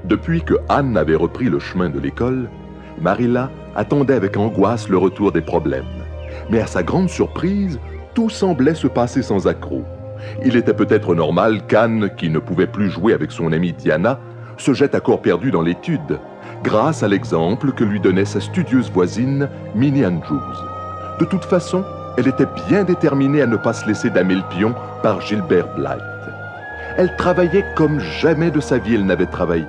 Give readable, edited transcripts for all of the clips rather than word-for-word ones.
Depuis que Anne avait repris le chemin de l'école, Marilla attendait avec angoisse le retour des problèmes. Mais à sa grande surprise, tout semblait se passer sans accroc. Il était peut-être normal qu'Anne, qui ne pouvait plus jouer avec son amie Diana, se jette à corps perdu dans l'étude, grâce à l'exemple que lui donnait sa studieuse voisine, Minnie Andrews. De toute façon, elle était bien déterminée à ne pas se laisser damer le pion par Gilbert Blythe. Elle travaillait comme jamais de sa vie elle n'avait travaillé,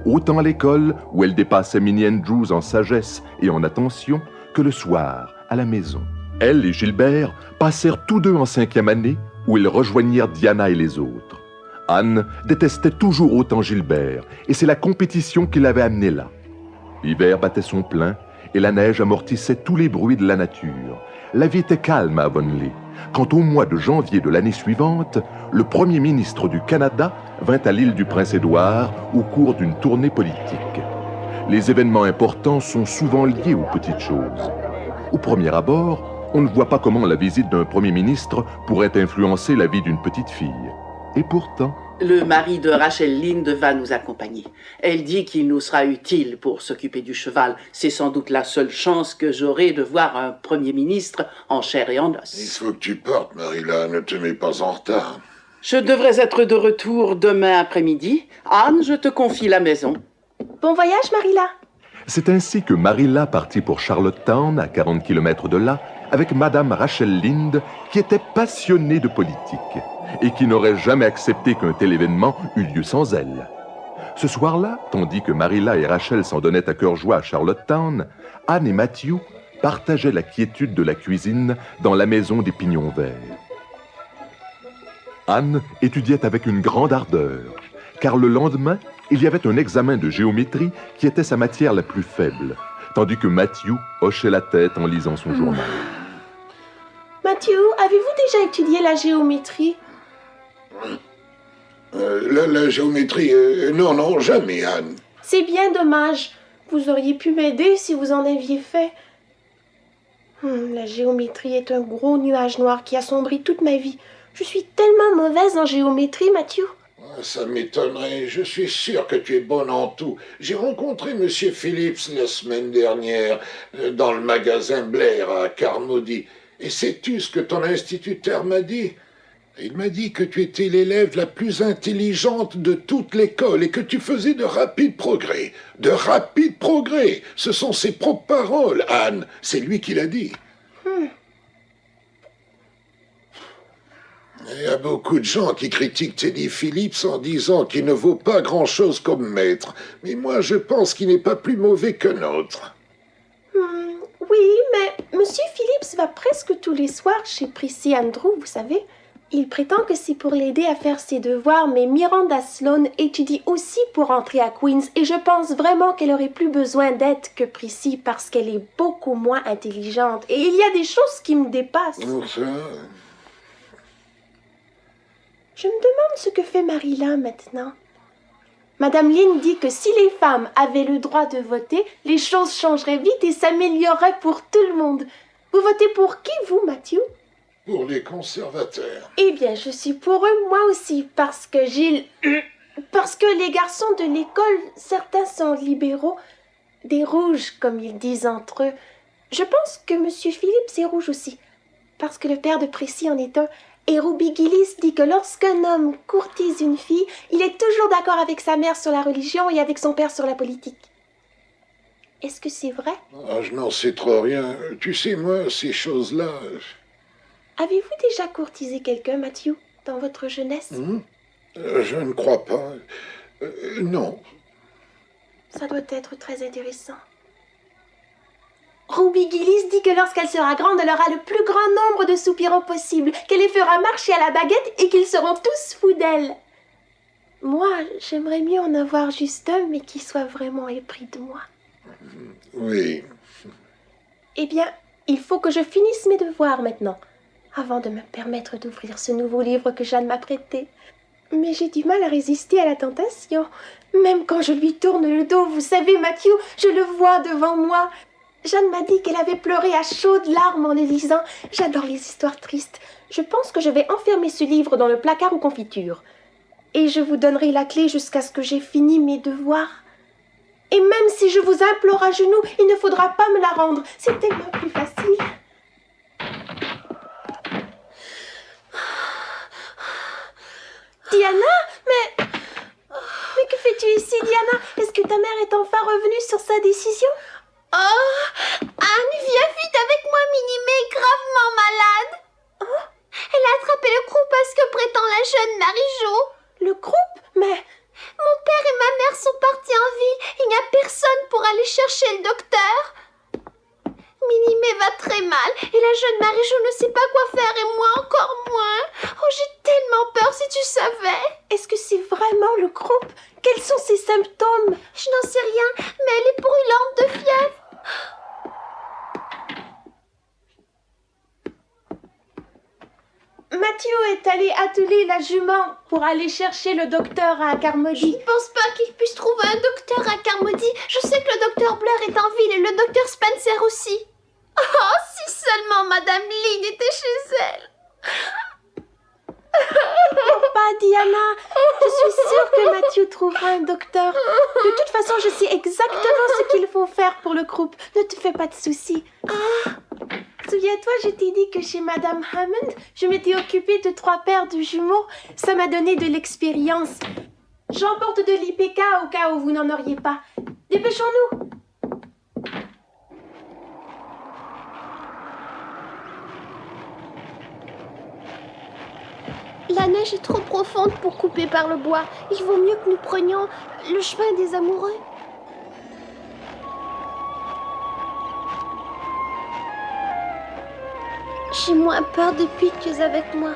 autant à l'école, où elle dépassait Minnie Andrews en sagesse et en attention, que le soir, à la maison. Elle et Gilbert passèrent tous deux en 5e année, où ils rejoignirent Diana et les autres. Anne détestait toujours autant Gilbert, et c'est la compétition qui l'avait amené là. L'hiver battait son plein, et la neige amortissait tous les bruits de la nature. La vie était calme à Avonlea, quand au mois de janvier de l'année suivante, le premier ministre du Canada vint à l'île du Prince-Édouard au cours d'une tournée politique. Les événements importants sont souvent liés aux petites choses. Au premier abord, on ne voit pas comment la visite d'un premier ministre pourrait influencer la vie d'une petite fille. Et pourtant... Le mari de Rachel Lynde va nous accompagner. Elle dit qu'il nous sera utile pour s'occuper du cheval. C'est sans doute la seule chance que j'aurai de voir un premier ministre en chair et en os. Il faut que tu partes, Marilla. Ne te mets pas en retard. Je devrais être de retour demain après-midi. Anne, je te confie la maison. Bon voyage, Marilla. C'est ainsi que Marilla partit pour Charlottetown, à 40 km de là, avec Madame Rachel Lynde, qui était passionnée de politique et qui n'aurait jamais accepté qu'un tel événement eût lieu sans elle. Ce soir-là, tandis que Marilla et Rachel s'en donnaient à cœur joie à Charlottetown, Anne et Matthew partageaient la quiétude de la cuisine dans la maison des Pignons Verts. Anne étudiait avec une grande ardeur, car le lendemain, il y avait un examen de géométrie qui était sa matière la plus faible, tandis que Matthew hochait la tête en lisant son journal. Matthew, avez-vous déjà étudié la géométrie? La géométrie, non, jamais, Anne. C'est bien dommage. Vous auriez pu m'aider si vous en aviez fait. La géométrie est un gros nuage noir qui assombrit toute ma vie. Je suis tellement mauvaise en géométrie, Matthew. Ça m'étonnerait. Je suis sûr que tu es bonne en tout. J'ai rencontré M. Phillips la semaine dernière dans le magasin Blair à Carmody. Et sais-tu ce que ton instituteur m'a dit? Il m'a dit que tu étais l'élève la plus intelligente de toute l'école et que tu faisais de rapides progrès. De rapides progrès. Ce sont ses propres paroles, Anne. C'est lui qui l'a dit. Il y a beaucoup de gens qui critiquent Teddy Phillips en disant qu'il ne vaut pas grand-chose comme maître. Mais moi, je pense qu'il n'est pas plus mauvais que nôtre. Oui, mais Monsieur Phillips va presque tous les soirs chez Prissy Andrew, vous savez. Il prétend que c'est pour l'aider à faire ses devoirs, mais Miranda Sloane étudie aussi pour entrer à Queen's et je pense vraiment qu'elle aurait plus besoin d'aide que Prissy parce qu'elle est beaucoup moins intelligente. Et il y a des choses qui me dépassent. Je me demande ce que fait Marilla maintenant. Madame Lynde dit que si les femmes avaient le droit de voter, les choses changeraient vite et s'amélioreraient pour tout le monde. Vous votez pour qui, vous, Matthew? Pour les conservateurs. Eh bien, je suis pour eux, moi aussi, parce que parce que les garçons de l'école, certains sont libéraux, des rouges, comme ils disent entre eux. Je pense que M. Phillips est rouge aussi, parce que le père de Prissy en est un. Et Ruby Gillis dit que lorsqu'un homme courtise une fille, il est toujours d'accord avec sa mère sur la religion et avec son père sur la politique. Est-ce que c'est vrai? Je n'en sais trop rien. Tu sais, moi, ces choses-là... Avez-vous déjà courtisé quelqu'un, Matthew, dans votre jeunesse? Je ne crois pas. Non. Ça doit être très intéressant. Ruby Gillis dit que lorsqu'elle sera grande, elle aura le plus grand nombre de soupirants possible, qu'elle les fera marcher à la baguette et qu'ils seront tous fous d'elle. Moi, j'aimerais mieux en avoir juste un, mais qui soit vraiment épris de moi. Oui. Eh bien, il faut que je finisse mes devoirs maintenant, avant de me permettre d'ouvrir ce nouveau livre que Jeanne m'a prêté. Mais j'ai du mal à résister à la tentation. Même quand je lui tourne le dos, vous savez, Matthew, je le vois devant moi. Jeanne m'a dit qu'elle avait pleuré à chaudes larmes en le lisant. J'adore les histoires tristes. Je pense que je vais enfermer ce livre dans le placard aux confitures. et je vous donnerai la clé jusqu'à ce que j'ai fini mes devoirs. Et même si je vous implore à genoux, il ne faudra pas me la rendre. C'est tellement plus facile. Diana, mais que fais-tu ici, Diana? Est-ce que ta mère est enfin revenue sur sa décision? Oh, Anne, viens vite avec moi, Minimé est gravement malade. Oh, Elle a attrapé le croup à ce que prétend la jeune Marie-Jo. le groupe? Mais Mon père et ma mère sont partis en ville. Il n'y a personne pour aller chercher le docteur. Minimé va très mal et la jeune Marie-Jo ne sait pas quoi faire et moi encore moins. Oh, j'ai tellement peur si tu savais. est-ce que c'est vraiment le groupe? Quels sont ses symptômes? Je n'en sais rien, mais elle est brûlante de fièvre. Mathieu est allé atteler la jument pour aller chercher le docteur à Je Carmody. ne pense pas qu'il puisse trouver un docteur à Carmody. Je sais que le docteur Blair est en ville et le docteur Spencer aussi. Oh, si seulement Madame Lynn était chez elle. Pas Diana, je suis sûre que Mathieu trouvera un docteur. De toute façon, je sais exactement ce qu'il faut faire pour le groupe. Ne te fais pas de soucis. Souviens-toi, je t'ai dit que chez Madame Hammond, je m'étais occupée de 3 paires de jumeaux. Ça m'a donné de l'expérience. J'emporte de l'IPK au cas où vous n'en auriez pas. Dépêchons-nous. La neige est trop profonde pour couper par le bois. Il vaut mieux que nous prenions le chemin des amoureux. J'ai moins peur depuis que tu es avec moi.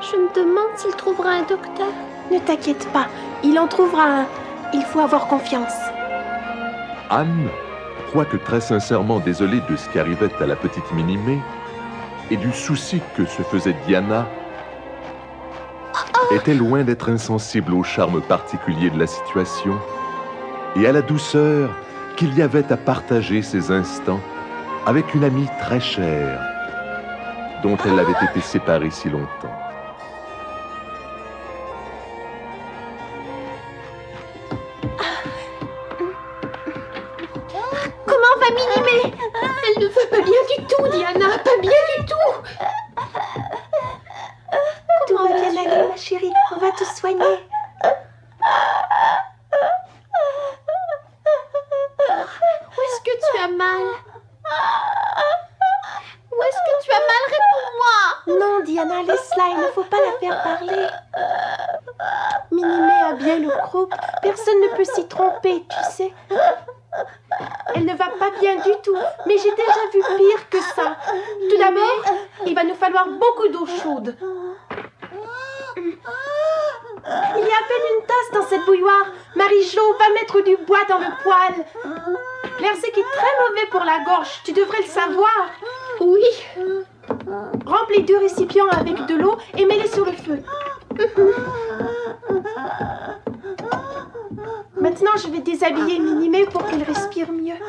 Je me demande s'il trouvera un docteur. Ne t'inquiète pas, il en trouvera un. Il faut avoir confiance. Anne, quoique très sincèrement désolée de ce qui arrivait à la petite Minimé et du souci que se faisait Diana, était loin d'être insensible au charme particulier de la situation et à la douceur qu'il y avait à partager ces instants avec une amie très chère dont elle avait été séparée si longtemps. Comment va Minimé? Elle ne va pas bien du tout, Diana. Pas bien du tout. Tout va bien aller, ma chérie. On va te soigner. Où est-ce que tu as mal? Où est-ce que tu as mal? Réponds-moi. Non, Diana, laisse-la. Il ne faut pas la faire parler. Minimé a bien le groupe. Personne ne peut s'y tromper, tu sais. Elle ne va pas bien du tout, mais j'ai déjà vu pire que ça. Tout d'abord, il va nous falloir beaucoup d'eau chaude. Il y a à peine une tasse dans cette bouilloire. Marie-Jo, va mettre du bois dans le poêle. L'air sec est très mauvais pour la gorge, tu devrais le savoir. Oui. Remplis 2 récipients avec de l'eau et mets-les sur le feu. Maintenant, je vais déshabiller Minimé pour qu'elle respire mieux.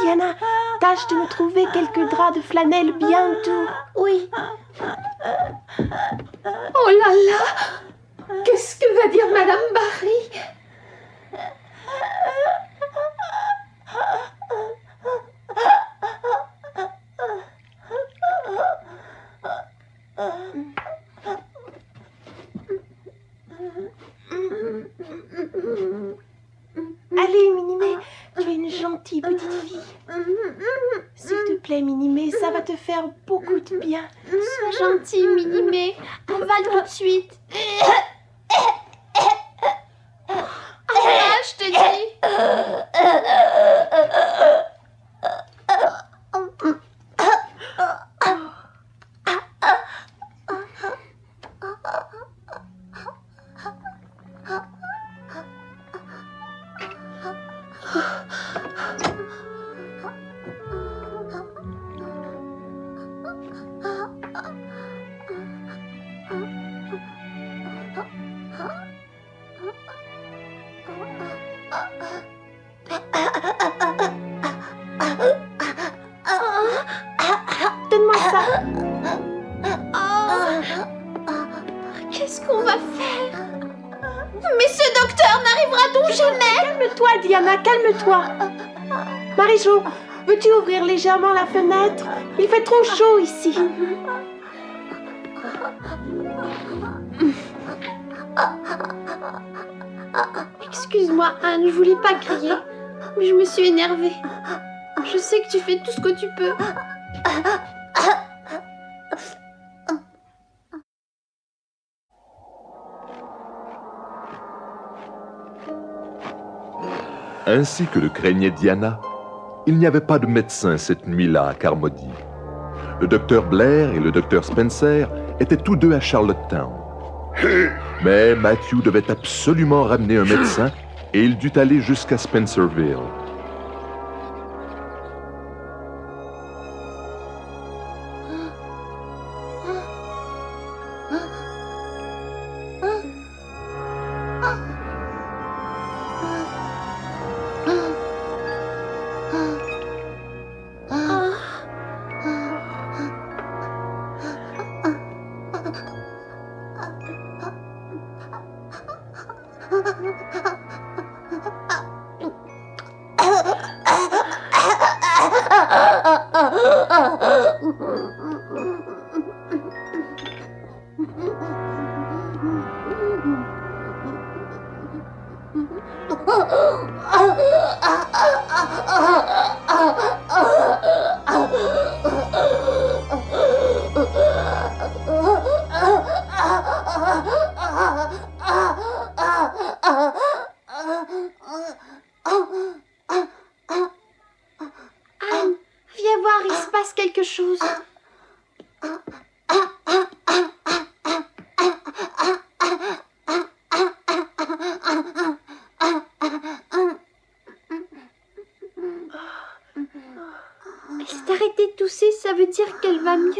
Diana, tâche de me trouver quelques draps de flanelle bien doux. Oui. Oh là là! Qu'est-ce que va dire Madame Barry? Allez, Minimé, tu es une gentille petite fille. S'il te plaît, Minimé, ça va te faire beaucoup de bien. Sois gentille, Minimé. Avale tout de suite. Avale, je te dis. Donne-moi ça. Qu'est-ce qu'on va faire? Mais ce docteur n'arrivera donc jamais! Calme-toi, Diana, calme-toi. Marie-Jo, veux-tu ouvrir légèrement la fenêtre? Il fait trop chaud ici. Excuse-moi, Anne, je voulais pas crier, mais je me suis énervée. Je sais que tu fais tout ce que tu peux. Ainsi que le craignait Diana, il n'y avait pas de médecin cette nuit-là à Carmody. Le docteur Blair et le docteur Spencer étaient tous deux à Charlottetown. Mais Matthew devait absolument ramener un médecin et il dut aller jusqu'à Spencerville. Anne, viens voir, il se passe quelque chose. Elle s'est arrêtée de tousser, ça veut dire qu'elle va mieux?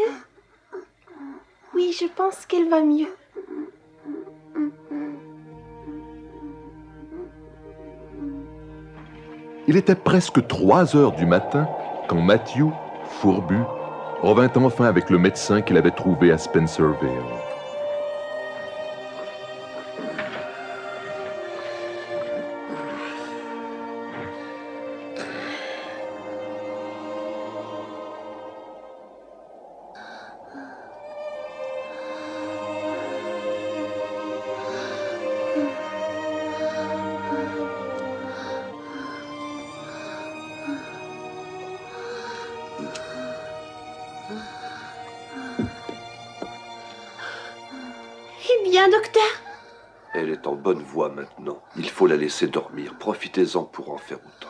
Oui, je pense qu'elle va mieux. Il était presque 3 heures du matin quand Matthew, fourbu, revint enfin avec le médecin qu'il avait trouvé à Spencerville. Eh bien, docteur? Elle est en bonne voie maintenant. Il faut la laisser dormir. Profitez-en pour en faire autant.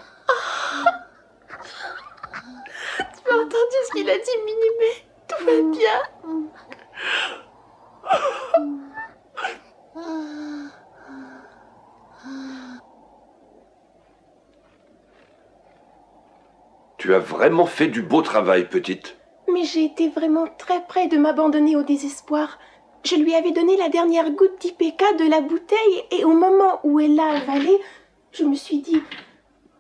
Tu as entendu ce qu'il a dit, Minimé? Tout va bien. Tu as vraiment fait du beau travail, petite. Mais j'ai été vraiment très près de m'abandonner au désespoir. Je lui avais donné la dernière goutte d'IPK de la bouteille et au moment où elle l'a avalée, je me suis dit,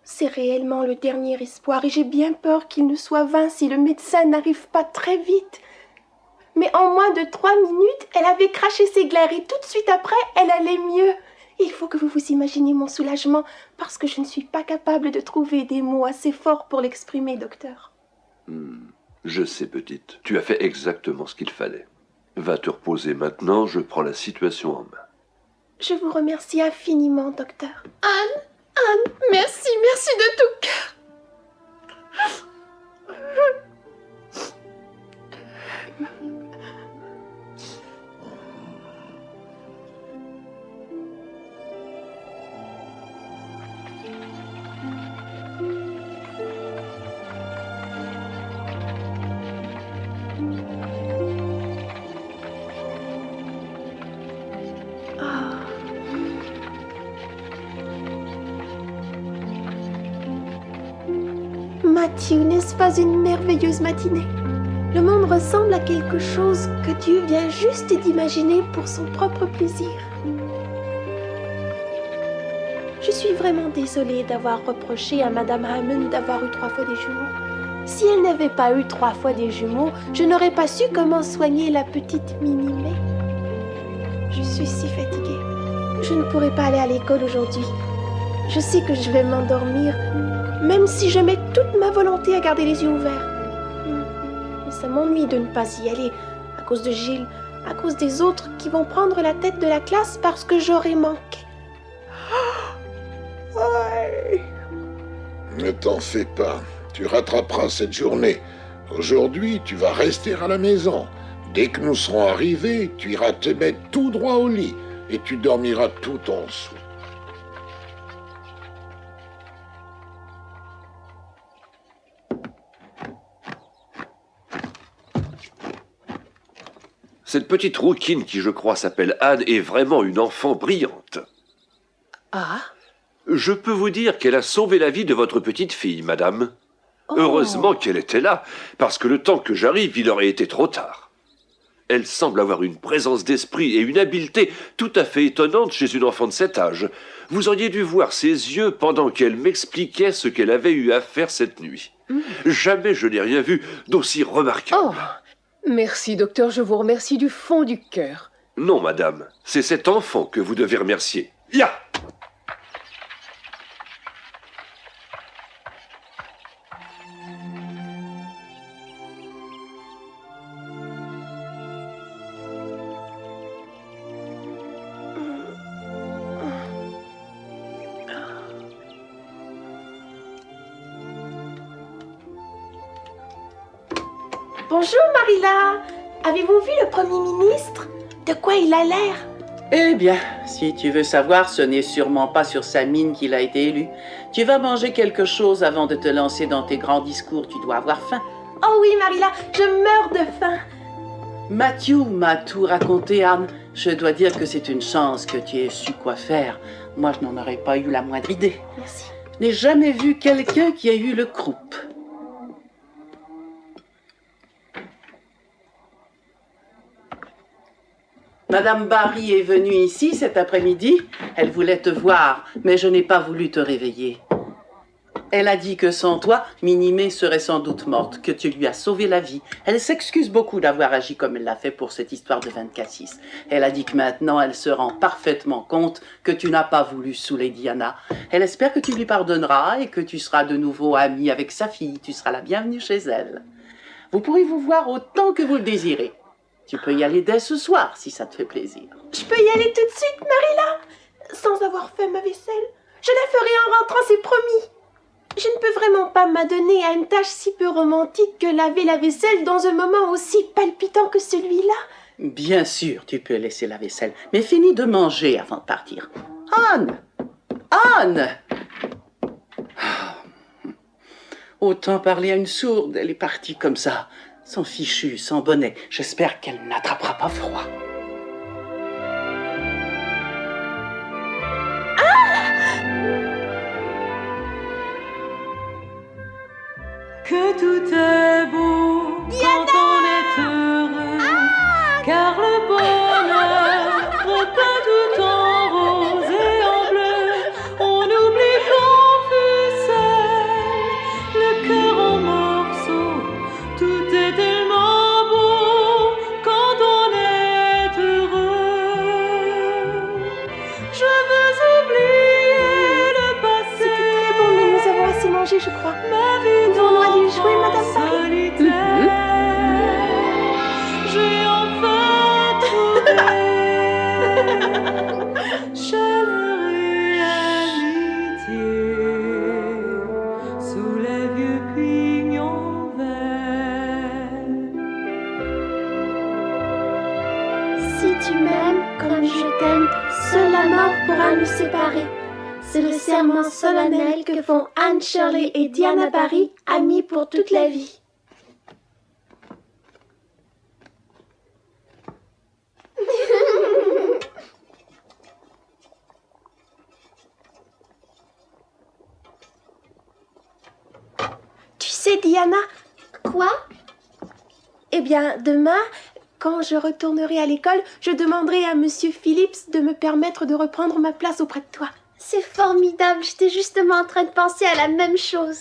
c'est réellement le dernier espoir et j'ai bien peur qu'il ne soit vain si le médecin n'arrive pas très vite. Mais en moins de 3 minutes, elle avait craché ses glaires et tout de suite après, elle allait mieux. Il faut que vous vous imaginiez mon soulagement parce que je ne suis pas capable de trouver des mots assez forts pour l'exprimer, docteur. Je sais, petite. Tu as fait exactement ce qu'il fallait. Va te reposer maintenant, je prends la situation en main. Je vous remercie infiniment, docteur. Anne, merci de tout cœur. Matthew, n'est-ce pas une merveilleuse matinée? Le monde ressemble à quelque chose que Dieu vient juste d'imaginer pour son propre plaisir. Je suis vraiment désolée d'avoir reproché à Madame Hammond d'avoir eu 3 fois des jumeaux. Si elle n'avait pas eu 3 fois des jumeaux, je n'aurais pas su comment soigner la petite Minnie-May. Je suis si fatiguée. Je ne pourrai pas aller à l'école aujourd'hui. Je sais que je vais m'endormir, même si je mets toute ma volonté à garder les yeux ouverts. Mais ça m'ennuie de ne pas y aller, à cause de Gilles, à cause des autres qui vont prendre la tête de la classe parce que j'aurai manqué. Ne t'en fais pas, tu rattraperas cette journée. Aujourd'hui, tu vas rester à la maison. Dès que nous serons arrivés, tu iras te mettre tout droit au lit et tu dormiras tout en dessous. Cette petite rouquine qui, je crois, s'appelle Anne est vraiment une enfant brillante. Ah? Je peux vous dire qu'elle a sauvé la vie de votre petite fille, madame. Heureusement qu'elle était là, parce que le temps que j'arrive, il aurait été trop tard. Elle semble avoir une présence d'esprit et une habileté tout à fait étonnante chez une enfant de cet âge. Vous auriez dû voir ses yeux pendant qu'elle m'expliquait ce qu'elle avait eu à faire cette nuit. Jamais je n'ai rien vu d'aussi remarquable. Oh, merci, docteur, je vous remercie du fond du cœur. Non, madame, c'est cet enfant que vous devez remercier. Ya! Bonjour Marilla. Avez-vous vu le Premier ministre? De quoi il a l'air? Eh bien, si tu veux savoir, ce n'est sûrement pas sur sa mine qu'il a été élu. Tu vas manger quelque chose avant de te lancer dans tes grands discours, tu dois avoir faim. Oh oui Marilla, je meurs de faim. Matthew m'a tout raconté, Anne. Je dois dire que c'est une chance que tu aies su quoi faire. Moi, je n'en aurais pas eu la moindre idée. Merci. Je n'ai jamais vu quelqu'un qui ait eu le croup. Madame Barry est venue ici cet après-midi. Elle voulait te voir, mais je n'ai pas voulu te réveiller. Elle a dit que sans toi, Minnie-May serait sans doute morte, que tu lui as sauvé la vie. Elle s'excuse beaucoup d'avoir agi comme elle l'a fait pour cette histoire de 24-6. Elle a dit que maintenant, elle se rend parfaitement compte que tu n'as pas voulu saouler Diana. Elle espère que tu lui pardonneras et que tu seras de nouveau amie avec sa fille. Tu seras la bienvenue chez elle. Vous pourrez vous voir autant que vous le désirez. Tu peux y aller dès ce soir, si ça te fait plaisir. Je peux y aller tout de suite, Marilla? Sans avoir fait ma vaisselle? Je la ferai en rentrant, c'est promis. Je ne peux vraiment pas m'adonner à une tâche si peu romantique que laver la vaisselle dans un moment aussi palpitant que celui-là. Bien sûr, tu peux laisser la vaisselle, mais finis de manger avant de partir. Anne! Anne! Autant parler à une sourde, elle est partie comme ça, sans fichu, sans bonnet. J'espère qu'elle n'attrapera pas froid. Que tout est beau quand on est heureux, car le bonheur repeint tout en rose et en bleu. On oublie qu'on fut seul, le cœur en morceaux. Tout est tellement beau quand on est heureux. Je veux oublier le passé. C'était très bon, mais nous avons assez mangé, je crois. Ma vie Pouvons-nous aller jouer, Madame Barry? solitaire, j'ai enfin trouvé chaleur et amitié sous les vieux pignons verts. Si tu m'aimes comme je t'aime, seule la mort pourra nous séparer. C'est le serment solennel que font Anne Shirley et Diana Barry, amies pour toute la vie. Tu sais, Diana, Quoi? eh bien, demain, quand je retournerai à l'école, je demanderai à Monsieur Phillips de me permettre de reprendre ma place auprès de toi. C'est formidable, j'étais justement en train de penser à la même chose.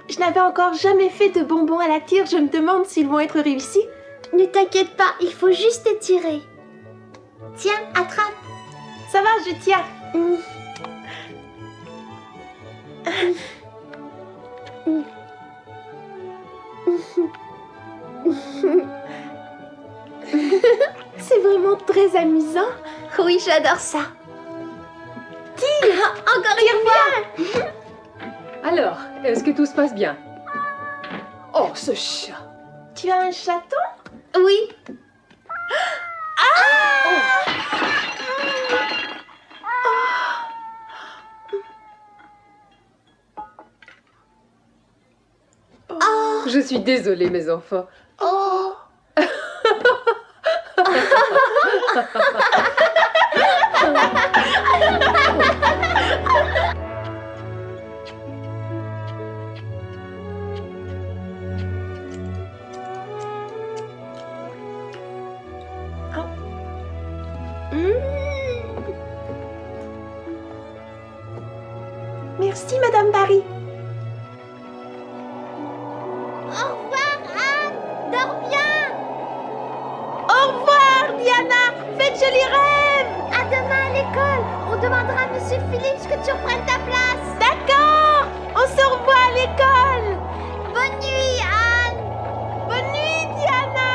Je n'avais encore jamais fait de bonbons à la tire, je me demande s'ils vont être réussis. Ne t'inquiète pas, il faut juste étirer. Tiens, attrape. Ça va, je tiens. C'est vraiment très amusant. Oui, j'adore ça. Tire, Encore une fois. Alors, est-ce que tout se passe bien? Oh, ce chat! Tu as un chaton? Oui. Je suis désolée, mes enfants. Oh. Merci, Madame Barry. Au revoir, Anne. Dors bien. Au revoir, Diana. Faites jolis rêves. À demain à l'école. On demandera à Monsieur Phillips que tu reprennes ta place. D'accord. On se revoit à l'école. Bonne nuit, Anne. Bonne nuit, Diana.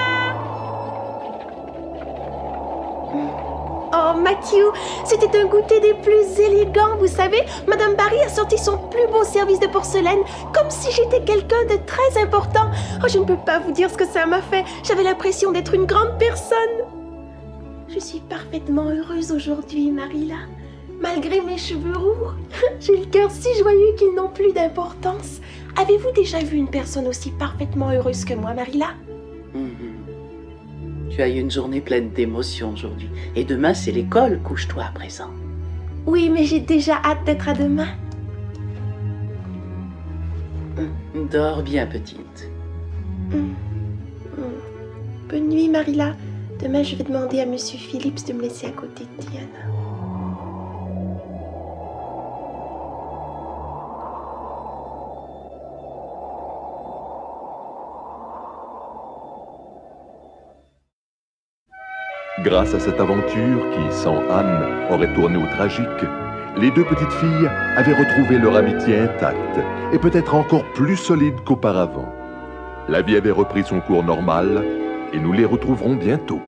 Oh, Matthew, c'était un goûter des plus élégants, vous savez. Madame Barry a sorti son plus beau service de porcelaine, comme si j'étais quelqu'un de très important. Oh, je ne peux pas vous dire ce que ça m'a fait. J'avais l'impression d'être une grande personne. Je suis parfaitement heureuse aujourd'hui, Marilla. Malgré mes cheveux roux, j'ai le cœur si joyeux qu'ils n'ont plus d'importance. Avez-vous déjà vu une personne aussi parfaitement heureuse que moi, Marilla? Tu as eu une journée pleine d'émotions aujourd'hui. Et demain, c'est l'école. Couche-toi à présent. Oui, mais j'ai déjà hâte d'être à demain. Dors bien, petite. Bonne nuit, Marilla. Demain, je vais demander à Monsieur Phillips de me laisser à côté de Diana. Grâce à cette aventure qui, sans Anne, aurait tourné au tragique, les deux petites filles avaient retrouvé leur amitié intacte et peut-être encore plus solide qu'auparavant. La vie avait repris son cours normal et nous les retrouverons bientôt.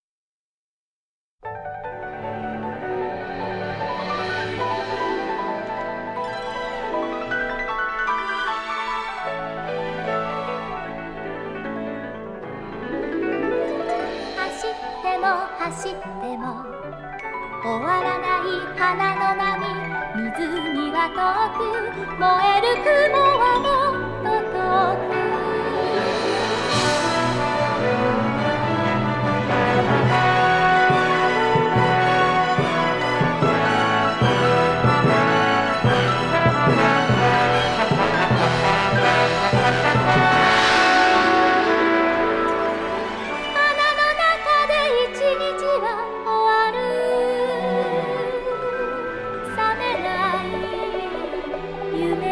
夢